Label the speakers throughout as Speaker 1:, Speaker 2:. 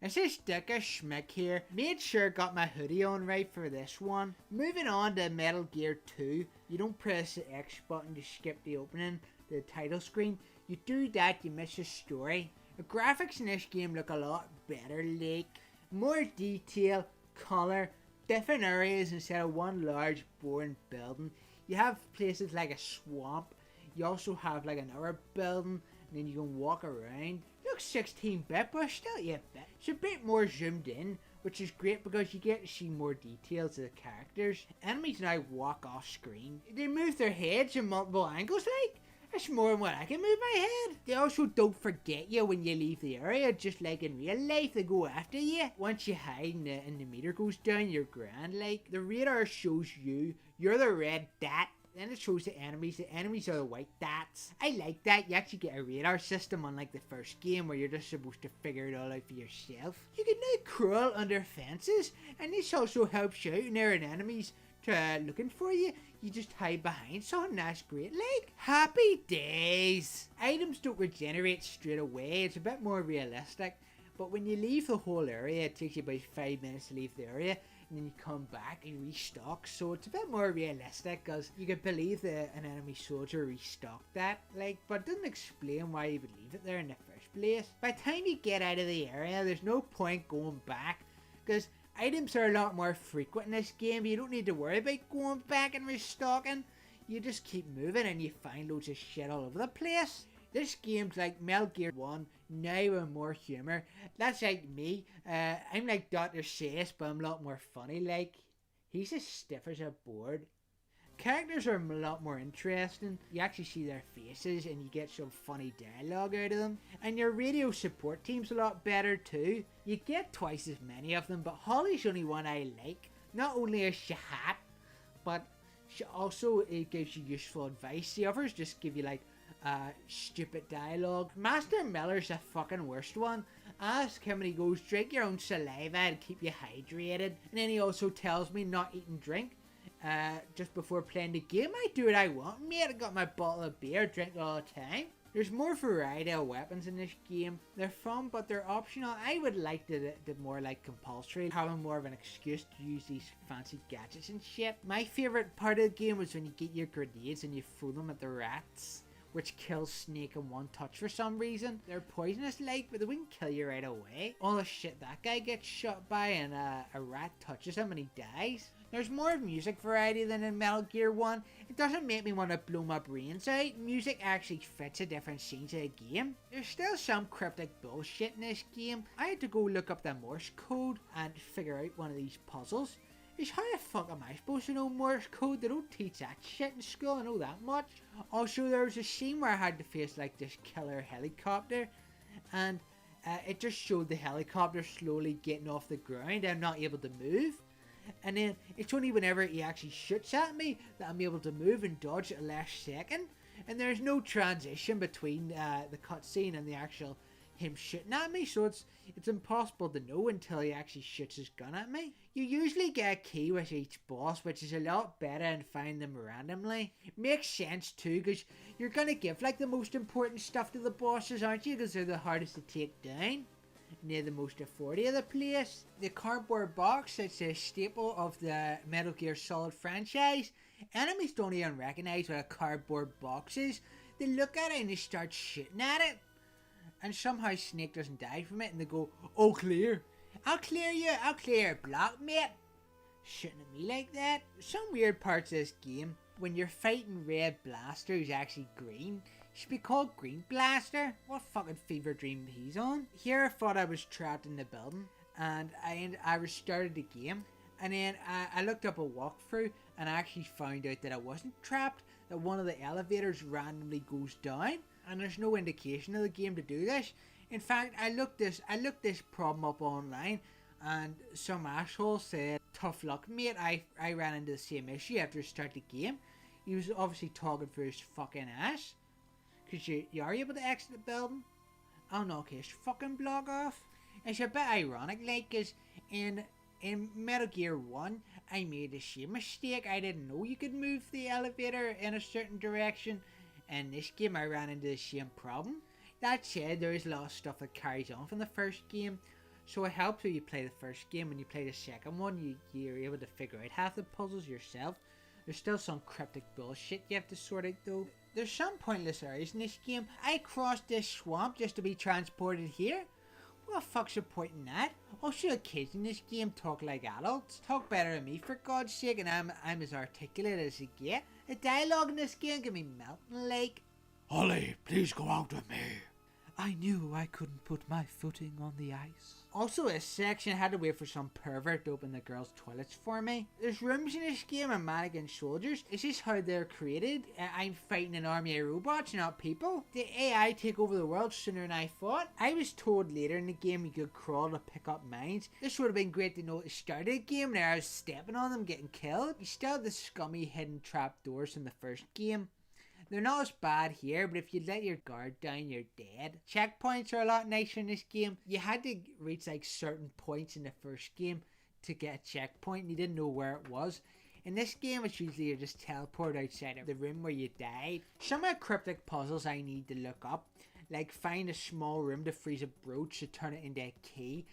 Speaker 1: This is Dicker Smick here. Made sure got my hoodie on right for this one. Moving on to Metal Gear 2. You don't press the X button to skip the opening, the title screen. You do that, you miss the story. The graphics in this game look a lot better, like more detail, colour, different areas instead of one large boring building. You have places like a swamp. You also have like another building, and then you can walk around. It looks 16-bit, but still 8-bit. It's a bit more zoomed in, which is great because you get to see more details of the characters. Enemies now walk off screen. They move their heads in multiple angles, like. That's more than what I can move my head. They also don't forget you when you leave the area, just like in real life, they go after you. Once you hide and the meter goes down, you're grand. Like, the radar shows you're the red dot. Then it shows the enemies are the white dots. I like that. You actually get a radar system unlike the first game where you're just supposed to figure it all out for yourself. You can now crawl under fences, and this also helps you out when there are enemies looking for you. You just hide behind something. That's great. Like, happy days. Items don't regenerate straight away. It's a bit more realistic. But when you leave the whole area, it takes you about 5 minutes to leave the area, and then you come back and restock. So it's a bit more realistic, because you could believe that an enemy soldier restocked that, like, but it doesn't explain why you would leave it there in the first place. By the time you get out of the area, there's no point going back, because items are a lot more frequent in this game. You don't need to worry about going back and restocking. You just keep moving and you find loads of shit all over the place. This game's like Metal Gear 1, now with more humour. That's like me. I'm like DrSayus, but I'm a lot more funny. Like, he's as stiff as a board. Characters are a lot more interesting. You actually see their faces and you get some funny dialogue out of them. And your radio support team's a lot better too. You get twice as many of them, but Holly's the only one I like. Not only is she hot, but she also gives you useful advice. The others just give you like stupid dialogue. Master Miller's the fucking worst one. Ask him and he goes, drink your own saliva to keep you hydrated. And then he also tells me not eat and drink just before playing the game. I do what I want, mate. I got my bottle of beer, drink it all the time. There's more variety of weapons in this game. They're fun, but they're optional. I would like the more like compulsory, having more of an excuse to use these fancy gadgets and shit. My favourite part of the game was when you get your grenades and you throw them at the rats, which kills Snake in one touch for some reason. They're poisonous like, but they wouldn't kill you right away. All the shit that guy gets shot by and a rat touches him and he dies. There's more music variety than in Metal Gear 1. It doesn't make me want to blow my brains out. Music actually fits the different scenes of the game. There's still some cryptic bullshit in this game. I had to go look up the Morse code and figure out one of these puzzles. How the fuck am I supposed to know Morse code? They don't teach that shit in school, I know that much. Also, there was a scene where I had to face like this killer helicopter, and it just showed the helicopter slowly getting off the ground and not able to move. And then it's only whenever he actually shoots at me that I'm able to move and dodge at the last second. And there's no transition between the cutscene and the actual him shooting at me, so it's impossible to know until he actually shoots his gun at me. You usually get a key with each boss, which is a lot better than finding them randomly. Makes sense too, because you're gonna give like the most important stuff to the bosses, aren't you? Because they're the hardest to take down. And they're the most affordable of the place. The cardboard box, it's a staple of the Metal Gear Solid franchise. Enemies don't even recognize what a cardboard box is. They look at it and they start shooting at it. And somehow Snake doesn't die from it, and they go, "Oh, clear. I'll clear you. I'll clear your block, mate." Shooting at me like that. Some weird parts of this game. When you're fighting Red Blaster, who's actually green, should be called Green Blaster. What fucking fever dream he's on. Here I thought I was trapped in the building, and I restarted the game. And then I looked up a walkthrough, and I actually found out that I wasn't trapped, that one of the elevators randomly goes down. And there's no indication of the game to do this. In fact, I looked this problem up online, and some asshole said, "Tough luck, mate. I ran into the same issue after I started the game." He was obviously talking for his fucking ass, because you are able to exit the building. I'll knock his fucking blog off. It's a bit ironic, like, because in Metal Gear 1, I made the same mistake. I didn't know you could move the elevator in a certain direction. In this game, I ran into the same problem. That said, there is a lot of stuff that carries on from the first game. So it helps when you play the first game. When you play the second one, you're able to figure out half the puzzles yourself. There's still some cryptic bullshit you have to sort out though. There's some pointless areas in this game. I crossed this swamp just to be transported here. What the fuck's the point in that? Also, the kids in this game talk like adults. Talk better than me for God's sake, and I'm as articulate as you get. The dialogue in this game can be melting like...
Speaker 2: Ollie, please go out with me.
Speaker 3: I knew I couldn't put my footing on the ice.
Speaker 1: Also, this section I had to wait for some pervert to open the girls' toilets for me. There's rooms in this game are mannequin soldiers. Is this how they're created? I'm fighting an army of robots, not people. The AI take over the world sooner than I thought. I was told later in the game you could crawl to pick up mines. This would have been great to know at the start of the game where I was stepping on them getting killed. You still have the scummy hidden trapdoors from the first game. They're not as bad here, but if you let your guard down, you're dead. Checkpoints are a lot nicer in this game. You had to reach like certain points in the first game to get a checkpoint, and you didn't know where it was. In this game, it's usually you just teleport outside of the room where you died. Some of the cryptic puzzles I need to look up, like find a small room to freeze a brooch to turn it into a key.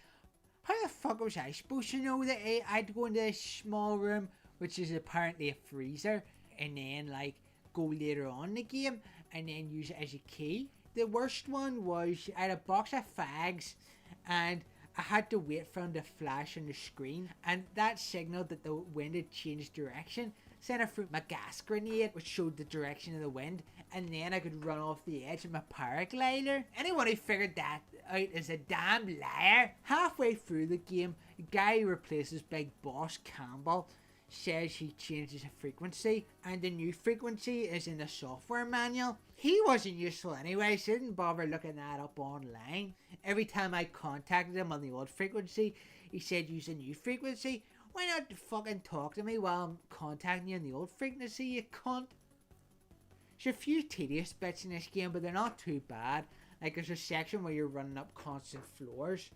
Speaker 1: How the fuck was I supposed to know that I'd go into this small room, which is apparently a freezer, and then like go later on in the game and then use it as a key? The worst one was I had a box of fags and I had to wait for them to flash on the screen, and that signaled that the wind had changed direction. Sent I threw my gas grenade which showed the direction of the wind, and then I could run off the edge of my paraglider. Anyone who figured that out is a damn liar. Halfway through the game, the guy who replaces Big Boss Campbell says he changes the frequency, and the new frequency is in the software manual. He wasn't useful anyway, so I didn't bother looking that up online. Every time I contacted him on the old frequency, he said use a new frequency. Why not fucking talk to me while I'm contacting you on the old frequency, you cunt? There's a few tedious bits in this game, but they're not too bad. Like there's a section where you're running up constant floors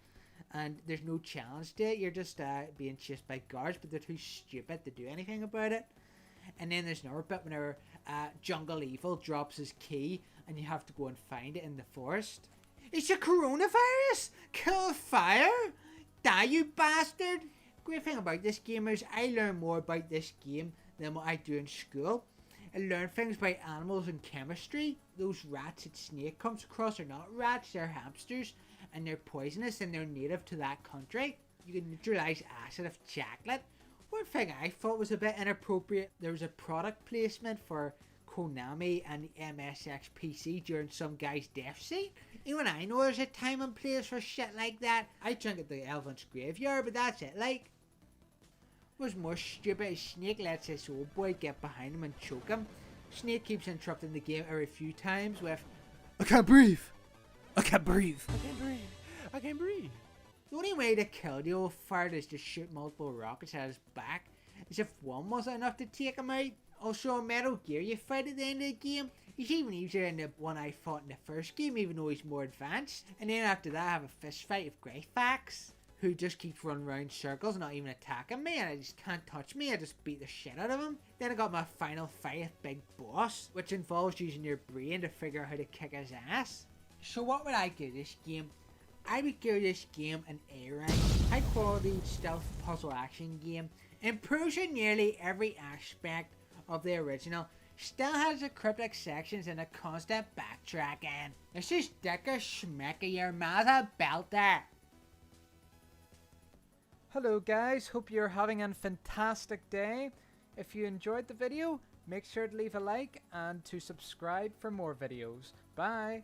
Speaker 1: and there's no challenge to it. You're just being chased by guards, but they're too stupid to do anything about it. And then there's another bit whenever Jungle Evil drops his key and you have to go and find it in the forest. It's a coronavirus! Kill fire! Die, you bastard! Great thing about this game is I learn more about this game than what I do in school. I learn things about animals and chemistry. Those rats that Snake comes across are not rats, they're hamsters. And they're poisonous and they're native to that country. You can neutralize acid of chocolate. One thing I thought was a bit inappropriate, there was a product placement for Konami and the MSX PC during some guy's death scene. Even I know there's a time and place for shit like that. I drink at the Elephant's Graveyard, but that's it. Like, what's more stupid is Snake lets this old boy get behind him and choke him. Snake keeps interrupting the game every few times with,
Speaker 3: I can't breathe. I can't breathe.
Speaker 2: I can't breathe. I can't breathe.
Speaker 1: The only way to kill the old fart is to shoot multiple rockets at his back, as if one wasn't enough to take him out. Also, in Metal Gear you fight at the end of the game. He's even easier than the one I fought in the first game, even though he's more advanced. And then after that I have a fist fight with Greyfax, who just keeps running around circles, not even attacking me, and I just can't touch me. I just beat the shit out of him. Then I got my final fight with Big Boss, which involves using your brain to figure out how to kick his ass. So what would I give this game? I would give this game an A rank. High quality stealth puzzle action game. Improves in nearly every aspect of the original. Still has the cryptic sections and a constant backtracking. This is Dicker Smick, your mother belter.
Speaker 3: Hello guys, hope you're having a fantastic day. If you enjoyed the video, make sure to leave a like and to subscribe for more videos. Bye!